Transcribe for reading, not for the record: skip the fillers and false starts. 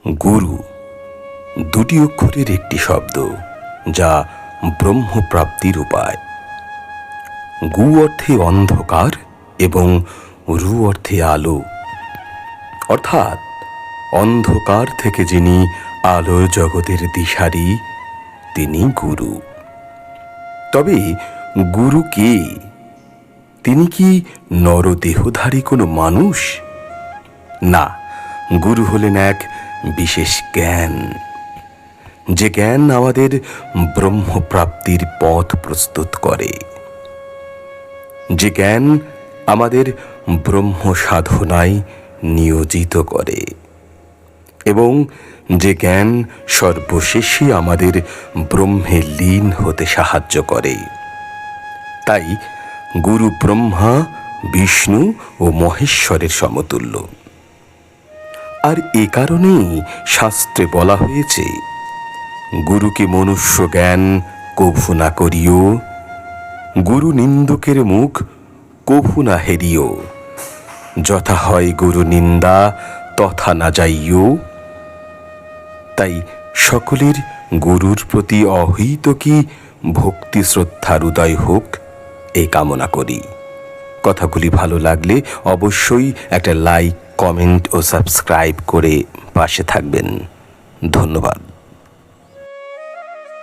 গুরু দুটি অক্ষরের একটি শব্দ, যা ব্রহ্মপ্রাপ্তির উপায়। গু অর্থে অন্ধকার এবং রু অর্থে আলো, অর্থাৎ অন্ধকার থেকে যিনি আলোর জগতের দিশারি, তিনি গুরু। তবে গুরু কে? তিনি কি নরদেহধারী কোনো মানুষ? না, গুরু হলেন এক বিশেষ জ্ঞান, যে জ্ঞান আমাদের ব্রহ্মপ্রাপ্তির পথ প্রস্তুত করে, যে জ্ঞান আমাদের ব্রহ্ম সাধনায় নিয়োজিত করে এবং যে জ্ঞান সর্বশেষে আমাদের ব্রহ্মে লীন হতে সাহায্য করে। তাই গুরু ব্রহ্মা, বিষ্ণু ও মহেশ্বরের সমতুল্য। আর এ কারণেই শাস্ত্রে বলা হয়েছে, গুরুকে মনুষ্য জ্ঞান কভু না করিও, গুরু নিন্দুকের মুখ কভু না হেরিও, যথা হয় গুরু নিন্দা তথা না যাইও। তাই সকলের গুরুর প্রতি অহৈতুকী ভক্তি শ্রদ্ধার উদয় হোক, এই কামনা করি। কথাগুলি ভালো লাগলে অবশ্যই একটা লাইক, কমেন্ট ও সাবস্ক্রাইব করে পাশে থাকবেন। ধন্যবাদ।